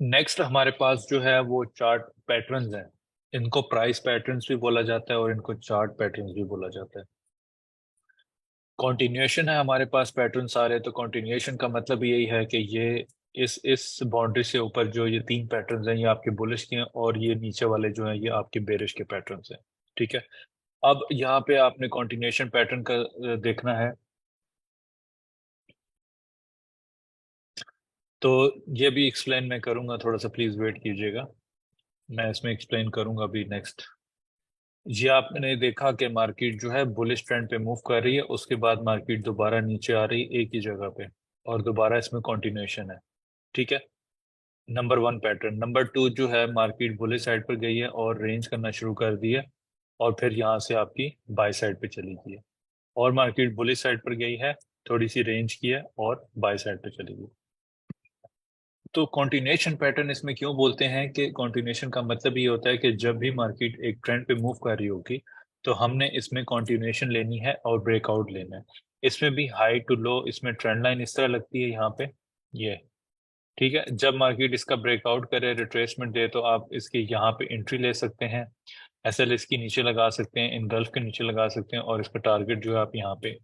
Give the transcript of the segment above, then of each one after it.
Next हमारे पास जो है वो चार्ट पैटर्न्स हैं। इनको प्राइस पैटर्न्स भी बोला जाता है और इनको चार्ट पैटर्न्स भी बोला जाता है। कॉन्टिन्यूएशन है हमारे पास पैटर्न सारे, तो कॉन्टिन्यूएशन का मतलब यही है कि ये इस बाउंड्री से ऊपर जो ये तीन पैटर्न्स हैं ये आपके बुलिश के हैं और ये नीचे वाले जो हैं ये आपके बेरिश के पैटर्न्स हैं। ठीक है। अब यहाँ पे आपने कॉन्टिन्यूएशन पैटर्न का देखना है। तो ये भी एक्सप्लेन मैं करूंगा, थोड़ा सा प्लीज वेट कीजिएगा। मैं इसमें एक्सप्लेन करूंगा अभी नेक्स्ट। ये आपने देखा कि मार्केट जो है बुलिश ट्रेंड पे मूव कर रही है, उसके बाद मार्केट दोबारा नीचे आ रही है एक ही जगह पे, और दोबारा इसमें कंटिन्यूएशन है। ठीक है। Number one pattern. Number two जो है मार्केट बुलिश साइड पर गई है और रेंज करना शुरू कर दी है, और फिर यहाँ से आपकी बाय साइड पे चली गई है। और मार्केट बुलिश साइड पर गई है, थोड़ी सी रेंज की है और बाय साइड पे चली गई। तो कॉन्टिन्यूएशन पैटर्न इसमें क्यों बोलते हैं कि कॉन्टिन्यूएशन का मतलब ये होता है कि जब भी मार्केट एक ट्रेंड पे मूव कर रही होगी तो हमने इसमें कॉन्टिन्यूएशन लेनी है और ब्रेकआउट लेना है। इसमें भी हाई टू लो इसमें ट्रेंड लाइन इस तरह लगती है यहाँ पे, ये। ठीक है। जब मार्केट इसका ब्रेकआउट करे, रिट्रेसमेंट दे, तो आप इसकी यहाँ पे एंट्री ले सकते हैं। एसएल इसकी नीचे लगा सकते हैं, इनगल्फ के नीचे लगा सकते हैं, और इसका टारगेट जो है आप यहाँ पे,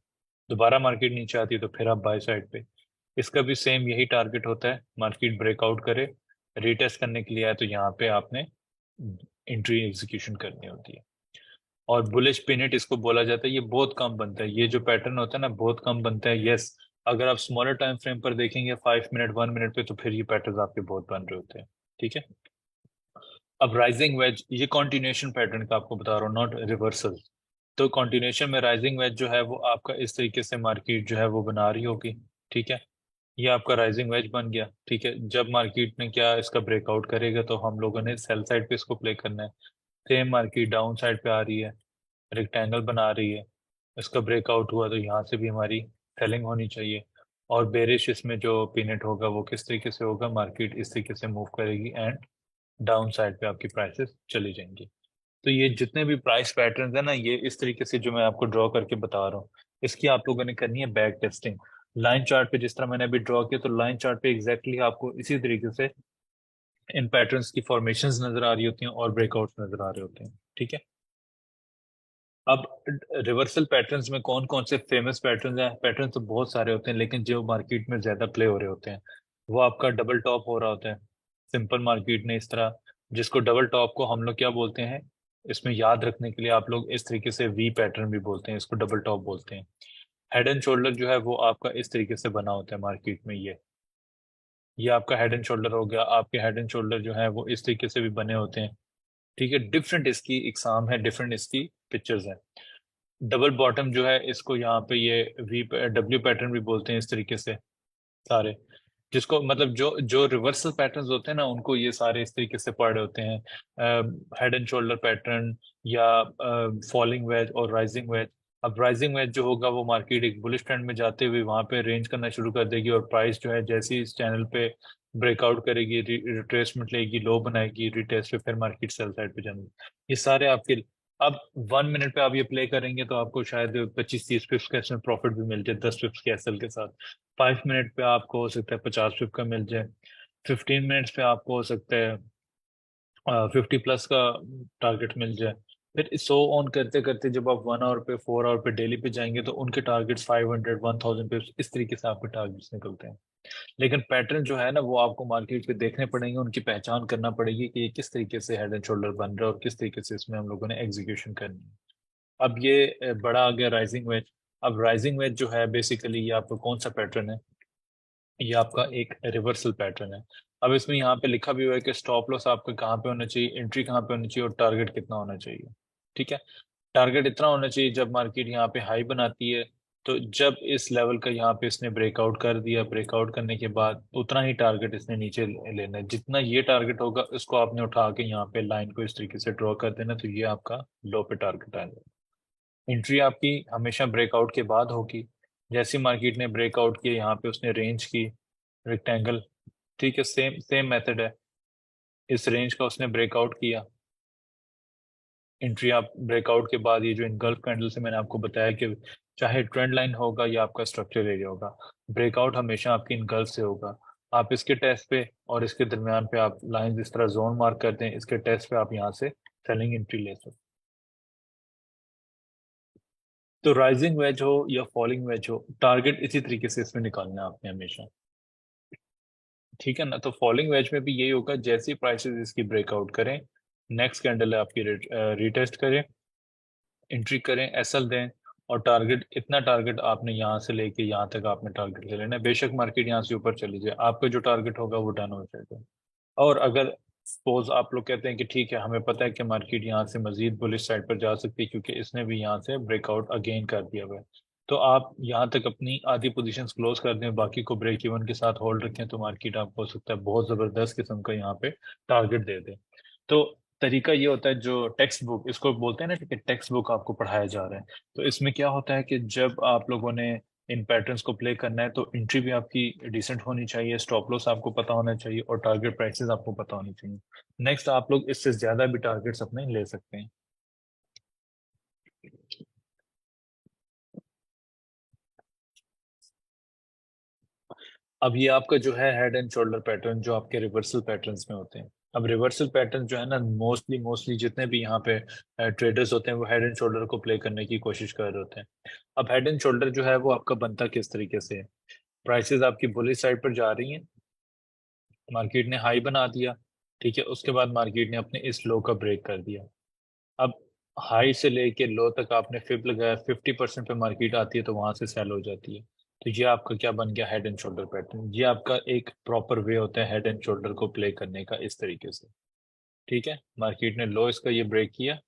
दोबारा मार्केट नीचे आती है तो फिर आप बाय साइड पे। इसका भी सेम यही टारगेट होता है, मार्केट ब्रेकआउट करे, रीटेस्ट करने के लिए आए तो यहाँ पे आपने एंट्री एग्जीक्यूशन करनी होती है। और बुलिश पिनिट इसको बोला जाता है। ये बहुत कम बनता है, ये जो पैटर्न होता है ना बहुत कम बनता है। यस, अगर आप स्मॉलर टाइम फ्रेम पर देखेंगे 5 मिनट 1 मिनट पे, तो फिर ये पैटर्न आपके बहुत बन रहे होते हैं। ठीक है। अब राइजिंग वेज, ये कॉन्टिन्यूएशन पैटर्न का आपको बता रहा हूँ, नॉट रिवर्सल। तो कॉन्टिन्यूएशन में राइजिंग वेज जो है वो आपका इस तरीके से मार्केट जो है वो बना रही होगी। ठीक है। ये आपका राइजिंग वेज बन गया। ठीक है। जब मार्केट ने क्या इसका ब्रेकआउट करेगा तो हम लोगों ने सेल साइड पे इसको प्ले करना है। सेम मार्केट डाउन साइड पे आ रही है, रेक्टेंगल बना रही है, इसका ब्रेकआउट हुआ तो यहाँ से भी हमारी सेलिंग होनी चाहिए। और बेरिश इसमें जो पिनट होगा वो किस तरीके से होगा, मार्केट इस तरीके से मूव करेगी एंड डाउन साइड पे आपकी प्राइसेस चली जाएंगी। तो ये जितने भी प्राइस पैटर्न्स है ना, ये इस तरीके से जो मैं आपको ड्रॉ करके बता रहा हूँ, इसकी आप लोगों ने करनी है बैक टेस्टिंग। लाइन चार्ट पे जिस तरह मैंने अभी ड्रॉ किया, तो लाइन चार्ट पे एग्जैक्टली आपको इसी तरीके से इन पैटर्न्स की फॉर्मेशंस नजर आ रही होती हैं और ब्रेकआउट्स नजर आ रहे होते हैं। ठीक है। अब रिवर्सल पैटर्न्स में कौन कौन से फेमस पैटर्न्स हैं? पैटर्न तो बहुत सारे होते हैं, लेकिन जो मार्केट में ज्यादा प्ले हो रहे होते हैं वो आपका डबल टॉप हो रहा होता है। सिंपल मार्केट ने इस तरह, जिसको डबल टॉप को हम लोग क्या बोलते हैं, इसमें याद रखने के लिए आप लोग इस तरीके से वी पैटर्न भी बोलते हैं, इसको डबल टॉप बोलते हैं। हेड एंड शोल्डर जो है वो आपका इस तरीके से बना होता है मार्केट में, ये आपका हेड एंड शोल्डर हो गया। आपके हेड एंड शोल्डर जो है वो इस तरीके से भी बने होते हैं। ठीक है। डिफरेंट इसकी इकसाम है, डिफरेंट इसकी पिक्चर्स हैं। डबल बॉटम जो है इसको यहाँ पे ये वी डब्ल्यू पैटर्न भी बोलते हैं इस तरीके से सारे, जिसको मतलब जो जो रिवर्सल पैटर्न्स होते हैं ना उनको ये सारे इस तरीके से पढ़े होते हैं। हेड एंड शोल्डर पैटर्न या फॉलिंग वेज और राइजिंग वेज। अब राइजिंग वेज जो होगा वो मार्केट एक बुलिश ट्रेंड में जाते हुए वहां पे रेंज करना शुरू कर देगी, और प्राइस जो है जैसे ही इस चैनल पे ब्रेकआउट करेगी, रिट्रेसमेंट लेगी, लो बनाएगी, रिटेस्ट पे, फिर मार्केट सेल साइड पे जाएगी। ये सारे आपके। अब 1 मिनट पे आप ये प्ले करेंगे तो आपको शायद 25-30 पिप्स का इसमें प्रॉफिट भी मिल जाए 10 पिप्स के एसएल के साथ। 5 मिनट पे आपको हो सकता है 50 पिप का मिल जाए। 15 मिनट्स पे आपको हो सकता है 50 प्लस का टारगेट मिल जाए। फिर सो ऑन करते करते जब आप 1 आवर पे 4 आवर पे डेली पे जाएंगे तो उनके टारगेट्स 500 1000 पिप्स इस तरीके से आपके टारगेट्स निकलते हैं। लेकिन पैटर्न जो है ना वो आपको मार्केट पे देखने पड़ेंगे, उनकी पहचान करना पड़ेगी कि ये किस तरीके से हेड एंड शोल्डर बन रहा है और किस तरीके से इसमें हम लोगों ने एग्जीक्यूशन करनी है। अब ये बड़ा आ गया राइजिंग वेज। अब राइजिंग वेज जो है बेसिकली ये आपका कौन सा पैटर्न है, ये आपका एक रिवर्सल पैटर्न है। अब इसमें यहाँ पे लिखा भी हुआ है कि स्टॉप लॉस आपका कहाँ पे होना चाहिए, एंट्री कहाँ पे होनी चाहिए, और टारगेट कितना होना चाहिए। ठीक है। टारगेट इतना होना चाहिए जब मार्केट यहाँ पे हाई बनाती है, तो जब इस लेवल का यहाँ पे इसने ब्रेकआउट कर दिया, ब्रेकआउट करने के बाद उतना ही टारगेट इसने नीचे लेना है। जितना ये टारगेट होगा उसको आपने उठा के यहाँ पे लाइन को इस तरीके से ड्रॉ कर देना, तो ये आपका लो पे टारगेट आ जाएगा। एंट्री आपकी हमेशा ब्रेकआउट के बाद होगी। जैसी मार्केट ने ब्रेकआउट किया यहाँ पे उसने रेंज की, रेक्टेंगल। ठीक है। सेम सेम मेथड है, इस रेंज का उसने ब्रेकआउट किया, एंट्री आप ब्रेकआउट के बाद ये जो इनगल्फ कैंडल से मैंने आपको बताया कि चाहे ट्रेंड लाइन होगा या आपका स्ट्रक्चर एरिया होगा, ब्रेकआउट हमेशा आपकी इनगल्फ से होगा। आप इसके टेस्ट पे और इसके दरमियान पे आप लाइन इस तरह जोन मार्क करते हैं, इसके टेस्ट पे आप यहाँ से सेलिंग एंट्री ले सकते हैं। तो राइजिंग वेज हो या फॉलिंग वेज हो, टारगेट इसी तरीके से इसमें निकालना है आपने हमेशा। ठीक है ना, तो फॉलिंग वेज में भी यही होगा, जैसे ही प्राइसेस इसकी ब्रेकआउट करें, नेक्स्ट कैंडल है आपकी रिटेस्ट करें, एंट्री करें, एसएल दें, और टारगेट, इतना टारगेट आपने यहाँ से लेके यहाँ तक आपने टारगेट ले लेना है। बेशक मार्केट यहाँ से ऊपर चली जाए, आपका जो टारगेट होगा वो डन हो जाएगा। और अगर सपोज आप लोग कहते हैं कि ठीक है, हमें पता है कि मार्केट यहाँ से मजीद बुलिश साइड पर जा सकती है क्योंकि इसने भी यहाँ से ब्रेकआउट अगेन कर दिया हुआ है, तो आप यहाँ तक अपनी आधी पोजीशंस क्लोज कर दें, बाकी को ब्रेक इवन के साथ होल्ड रखें, तो मार्केट आपको हो सकता है बहुत जबरदस्त किस्म का यहाँ पे टारगेट दे दे। तो तरीका ये होता है, जो टेक्स्ट बुक इसको बोलते हैं ना, ठीक है, टेक्स्ट बुक आपको पढ़ाया जा रहा है, तो इसमें क्या होता है कि जब आप लोगों ने इन पैटर्न्स को प्ले करना है तो एंट्री भी आपकी डिसेंट होनी चाहिए, स्टॉप लॉस आपको पता होना चाहिए, और टारगेट प्राइसेस आपको पता होनी चाहिए। नेक्स्ट, आप लोग इससे ज्यादा भी टारगेट्स अपने ले सकते हैं। अब ये आपका जो है हेड एंड शोल्डर पैटर्न, जो आपके रिवर्सल पैटर्न्स में होते हैं। अब रिवर्सल पैटर्न जो है ना, मोस्टली मोस्टली जितने भी यहाँ पे ट्रेडर्स होते हैं वो हेड एंड शोल्डर को प्ले करने की कोशिश कर रहे होते हैं। अब हेड एंड शोल्डर जो है वो आपका बनता किस तरीके से है, प्राइसेस आपकी बुलिश साइड पर जा रही हैं, मार्केट ने हाई बना दिया, ठीक है, उसके बाद मार्केट ने अपने इस लो का ब्रेक कर दिया। अब हाई से लेके लो तक आपने फिप लगाया, 50% पे मार्केट आती है तो वहां से सेल हो जाती है। तो ये आपका क्या बन गया, हेड एंड शोल्डर पैटर्न। ये आपका एक प्रॉपर वे होता है हेड एंड शोल्डर को प्ले करने का, इस तरीके से। ठीक है, मार्केट ने लो इसका ये ब्रेक किया,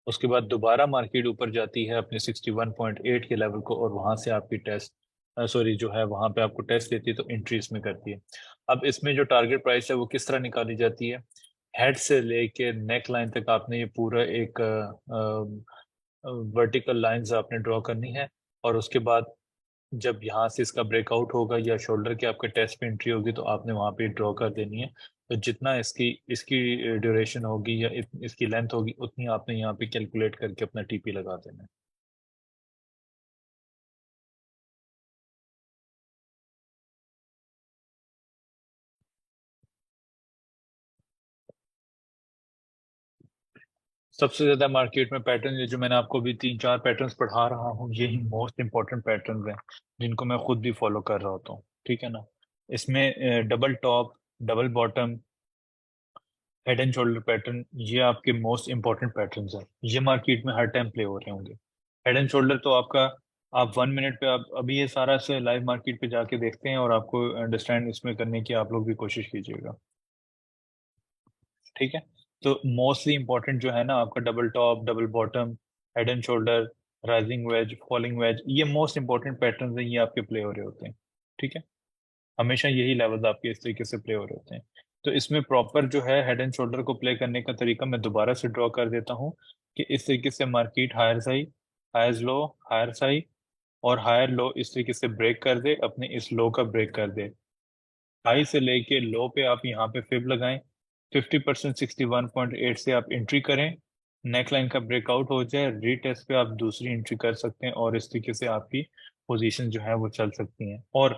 उसके बाद दोबारा मार्केट ऊपर जाती है अपने 61.8 के लेवल को, और वहां से आपकी टेस्ट, सॉरी, जो है वहां पे आपको टेस्ट देती है, तो एंट्री इसमें करती है। अब इसमें जो टारगेट प्राइस है वो किस तरह निकाली जाती है, हेड से लेके नेक लाइन तक आपने ये पूरा एक वर्टिकल लाइंस आपने ड्रॉ करनी है, और उसके बाद जब यहाँ से इसका ब्रेकआउट होगा या शोल्डर के आपके टेस्ट पे एंट्री होगी, तो आपने वहां पे ड्रॉ कर देनी है। तो जितना इसकी इसकी ड्यूरेशन होगी या इसकी लेंथ होगी, उतनी आपने यहाँ पे कैलकुलेट करके अपना टीपी लगा देना है। सबसे ज्यादा मार्केट में पैटर्न, ये जो मैंने आपको भी तीन चार पैटर्न्स पढ़ा रहा हूँ, यही मोस्ट इंपॉर्टेंट पैटर्न्स हैं जिनको मैं खुद भी फॉलो कर रहा होता हूँ। ठीक है ना, इसमें double top, double bottom, head and shoulder pattern, ये आपके मोस्ट इंपॉर्टेंट पैटर्न्स हैं। ये मार्केट में हर टाइम प्ले हो रहे होंगे। हेड एंड शोल्डर तो आपका, आप 1 मिनट पे, आप अभी ये सारा से लाइव मार्केट पे जाके देखते हैं और आपको अंडरस्टैंड इसमें करने की आप लोग भी कोशिश कीजिएगा। ठीक है, तो मोस्टली इंपॉर्टेंट जो है ना आपका, double top, double bottom, head and shoulder, rising veg, falling veg, ये मोस्ट इंपॉर्टेंट पैटर्न्स हैं, ये आपके प्ले हो रहे होते हैं। ठीक है, हमेशा यही लेवल्स आपके इस तरीके से प्ले हो रहे होते हैं। तो इसमें प्रॉपर जो है हेड एंड शोल्डर को प्ले करने का तरीका मैं दोबारा से ड्रॉ कर देता हूँ, कि इस तरीके से market higher high, higher low, higher high और हायर लो इस तरीके से ब्रेक कर दे, अपने इस लो का ब्रेक कर दे, हाई से लेके लो पे आप यहाँ पे फिब लगाएं, 50%, 61.8 से आप एंट्री करें, नेक लाइन का ब्रेकआउट हो जाए, रीटेस्ट पे आप दूसरी एंट्री कर सकते हैं, और इस तरीके से आपकी पोजीशन जो है वो चल सकती हैं। और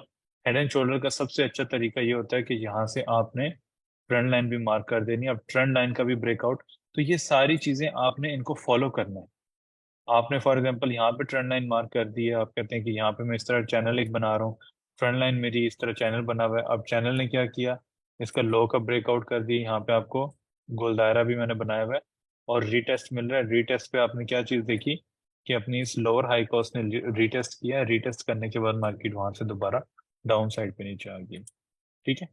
हेड एंड शोल्डर का सबसे अच्छा तरीका ये होता है कि यहाँ से आपने ट्रेंड लाइन भी मार्क कर देनी है, अब ट्रेंड लाइन का भी ब्रेकआउट। तो ये सारी चीजें आपने इनको फॉलो करना है। आपने फॉर एग्जांपल यहाँ पे ट्रेंड लाइन मार्क कर दी है, आप कहते हैं कि यहाँ पे मैं इस तरह चैनल एक बना रहा हूँ, ट्रेंड लाइन मेरी इस तरह चैनल बना हुआ है। अब चैनल ने क्या किया, इसका लो का ब्रेकआउट कर दिया, यहाँ पे आपको गोल दायरा भी मैंने बनाया हुआ है, और रीटेस्ट मिल रहा है। रीटेस्ट पे आपने क्या चीज देखी, कि अपनी इस लोअर हाई को उसने रीटेस्ट किया, रीटेस्ट करने के बाद मार्केट वहां से दोबारा डाउन साइड पे नीचे आ गई। ठीक है,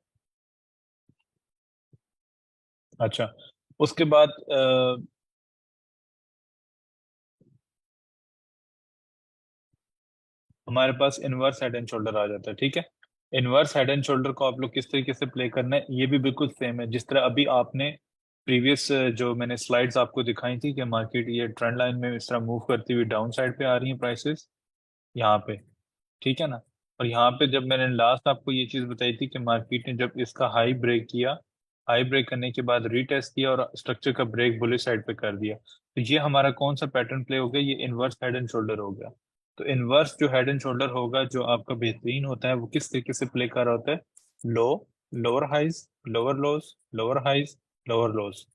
अच्छा, उसके बाद हमारे पास इनवर्स हेड एंड शोल्डर आ जाता है। ठीक है, इनवर्स हेड एंड शोल्डर को आप लोग किस तरीके से प्ले करना है, ये भी बिल्कुल सेम है जिस तरह अभी आपने प्रीवियस जो मैंने स्लाइड्स आपको दिखाई थी, कि मार्केट ये ट्रेंड लाइन में इस तरह मूव करती हुई डाउन साइड पे आ रही है प्राइसेस यहाँ पे। ठीक है ना, और यहाँ पे जब मैंने लास्ट आपको ये चीज बताई थी कि मार्केट ने जब इसका हाई ब्रेक किया, हाई ब्रेक करने के बाद रीटेस्ट किया और स्ट्रक्चर का ब्रेक बुलिश साइड पे कर दिया, तो ये हमारा कौन सा पैटर्न प्ले हो गया, ये इनवर्स हेड एंड शोल्डर हो गया। तो इनवर्स जो हेड एंड शोल्डर होगा, जो आपका बेहतरीन होता है, वो किस तरीके से प्ले कर रहा होता है, low, lower highs, lower lows, lower highs, lower lows.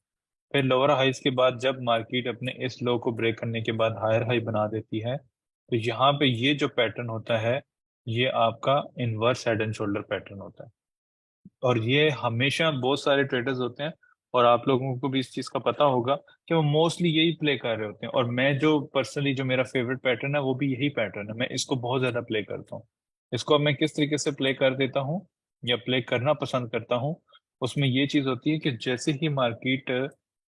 फिर लोअर हाइज के बाद जब मार्केट अपने इस लो को ब्रेक करने के बाद हायर हाई बना देती है, तो यहाँ पे ये जो पैटर्न होता है, ये आपका inverse head and shoulder pattern होता है। और ये हमेशा बहुत सारे ट्रेडर्स होते हैं, और आप लोगों को भी इस चीज का पता होगा कि वो मोस्टली यही प्ले कर रहे होते हैं। और मैं जो पर्सनली, जो मेरा फेवरेट पैटर्न है वो भी यही पैटर्न है, मैं इसको बहुत ज्यादा प्ले करता हूँ। इसको अब मैं किस तरीके से प्ले कर देता हूँ या प्ले करना पसंद करता हूँ, उसमें ये चीज होती है कि जैसे ही मार्केट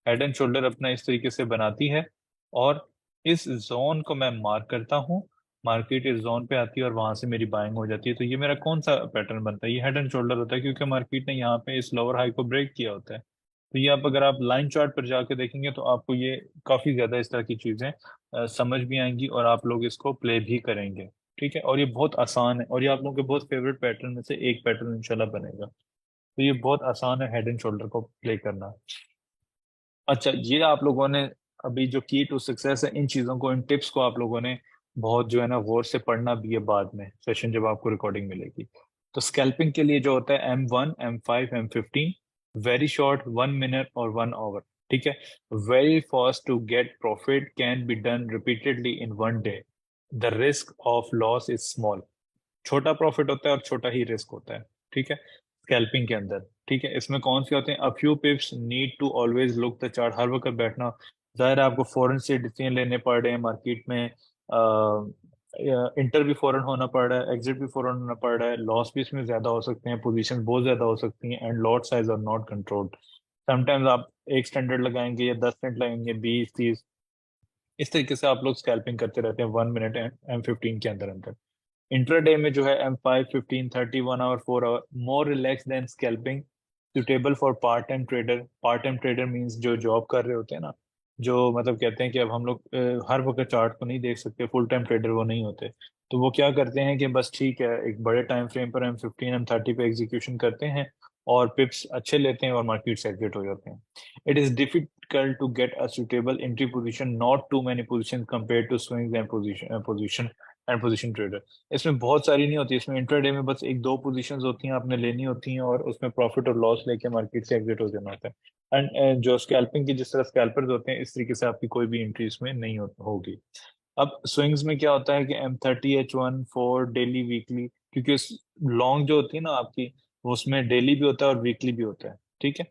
हेड एंड शोल्डर अपना इस तरीके से बनाती है और इस जोन को मैं मार्क करता हूँ, मार्केट इस जोन पे आती है और वहां से मेरी बाइंग हो जाती है, तो ये मेरा कौन सा पैटर्न बनता है? ये हेड एंड शोल्डर होता है, क्योंकि मार्केट ने यहाँ पे इस लोअर हाई को ब्रेक किया होता है। तो ये आप, अगर आप लाइन चार्ट पर जाके देखेंगे तो आपको ये काफी ज्यादा इस तरह की चीजें समझ भी आएंगी और आप लोग इसको प्ले भी करेंगे। ठीक है, और ये बहुत आसान है, और ये आप लोगों के बहुत फेवरेट पैटर्न में से एक पैटर्न इंशाल्लाह बनेगा। तो ये बहुत आसान है हेड एंड शोल्डर को प्ले करना। अच्छा, ये आप लोगों ने अभी जो की टू सक्सेस है, इन चीजों को, इन टिप्स को आप लोगों ने बहुत जो है ना गौर से पढ़ना भी है बाद में सेशन जब आपको रिकॉर्डिंग मिलेगी। तो स्कैल्पिंग के लिए जो होता है M1, M5, M15, very short 1 minute और 1 आवर। ठीक है, very fast to get profit can be done repeatedly in 1 day. The risk of loss is small. छोटा प्रॉफिट होता है और छोटा ही रिस्क होता है। ठीक है, स्कैल्पिंग के अंदर। ठीक है, इसमें कौन से होते हैं? A few pips, need to always look the chart, हर वक्त बैठना। जाहिर है आपको फौरन से डिसीजन लेने पड़ रहे हैं मार्केट में, इंटर भी फौरन होना पड़ रहा है, एग्जिट भी फौरन होना पड़ रहा है, लॉस भी इसमें ज्यादा हो सकते हैं, पोजीशन बहुत ज्यादा हो सकती हैं, and lot size are not controlled. Sometimes आप एक स्टैंडर्ड लगाएंगे या 10 मिनट लगाएंगे, 20, 30, इस तरीके से आप लोग स्कैल्पिंग करते रहते हैं 1 मिनट M15 के अंदर अंदर। इंट्राडे में जो है M5, 15, 30, 1 hour, 4 hour, more relax then scalping, suitable for part time trader. Part time trader means जो जॉब कर रहे होते हैं ना, जो मतलब कहते हैं कि अब हम लोग हर वक्त चार्ट को नहीं देख सकते, फुल टाइम ट्रेडर वो नहीं होते। तो वो क्या करते हैं कि बस ठीक है, एक बड़े टाइम फ्रेम पर M15, M30 पे एग्जीक्यूशन करते हैं और पिप्स अच्छे लेते हैं और मार्केट से एग्जिट हो जाते हैं। It is difficult to get a suitable entry position, not too many position compare to swings and position and position trader. इसमें बहुत सारी नहीं होती, इसमें इंट्राडे में बस एक दो पोजीशंस होती हैं, आपने लेनी होती हैं और उसमें प्रॉफिट और लॉस लेके मार्केट से एग्जिट हो जाना होता है। एंड जो स्कैल्पिंग की जिस तरह स्कैल्पर्स होते हैं, इस तरीके से आपकी कोई भी एंट्री इसमें नहीं होगी। अब स्विंग्स में क्या होता है कि M30, H1, 4 डेली, वीकली, क्योंकि लॉन्ग जो होती है ना आपकी, वो उसमें डेली भी होता है और वीकली भी होता है। ठीक है,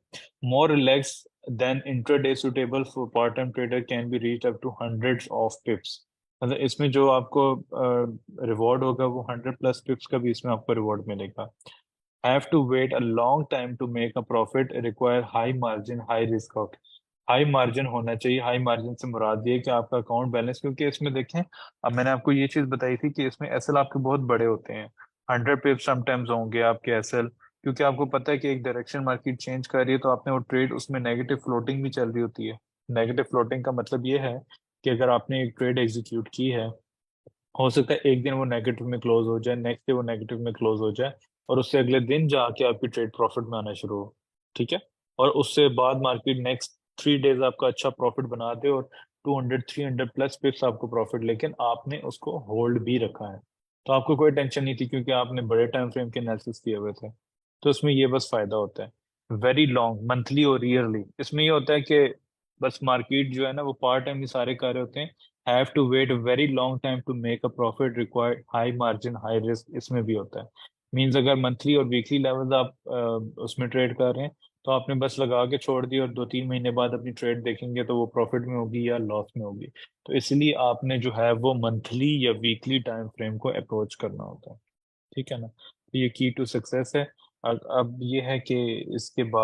more relax then intraday, suitable for part time trader, can be reach up to hundreds of pips. मतलब इसमें जो आपको रिवॉर्ड होगा वो 100+ पिप्स का भी इसमें आपको रिवॉर्ड मिलेगा। Have to wait a long time to make a profit, require high margin, high risk out. High margin होना चाहिए। हाई मार्जिन से मुराद ये है कि आपका अकाउंट बैलेंस, क्योंकि इसमें देखें, अब मैंने आपको ये चीज बताई थी कि इसमें एसएल आपके बहुत बड़े होते हैं, 100 पिप समटाइम्स होंगे आपके एसएल, क्योंकि आपको पता है कि एक डायरेक्शन मार्केट चेंज कर रही है, तो आपने वो ट्रेड, उसमें नेगेटिव फ्लोटिंग भी चल रही होती है। नेगेटिव फ्लोटिंग का मतलब ये है कि अगर आपने एक ट्रेड एग्जीक्यूट की है, हो सकता है एक दिन वो नेगेटिव में क्लोज हो जाए, नेक्स्ट डे वो नेगेटिव में क्लोज हो जाए, और उससे अगले दिन जाके आपकी ट्रेड प्रॉफिट में आना शुरू हो। ठीक है, और उससे बाद मार्केट नेक्स्ट 3 डेज आपका अच्छा प्रॉफिट बना दे और 200, 300+ पिप्स आपको प्रॉफिट, लेकिन आपने उसको होल्ड भी रखा है, तो आपको कोई टेंशन नहीं थी, क्योंकि आपने बड़े टाइम फ्रेम के एनालिसिस किए हुए थे। तो इसमें ये बस फायदा होता है। वेरी लॉन्ग, मंथली और ईयरली, इसमें ये होता है कि बस मार्केट जो है ना वो पार्ट टाइम ही सारे कर रहे होते हैं। Have to wait a very long time to make a profit, required high margin, high risk, इसमें भी होता है। मीन्स अगर मंथली और वीकली लेवल्स आप उसमें ट्रेड कर रहे हैं, तो आपने बस लगा के छोड़ दी और 2-3 महीने बाद अपनी ट्रेड देखेंगे तो वो प्रॉफिट में होगी या लॉस में होगी। तो इसलिए आपने जो है वो मंथली या वीकली टाइम फ्रेम को अप्रोच करना होता है। ठीक है ना, तो ये की टू सक्सेस है। अब ये है कि इसके बाद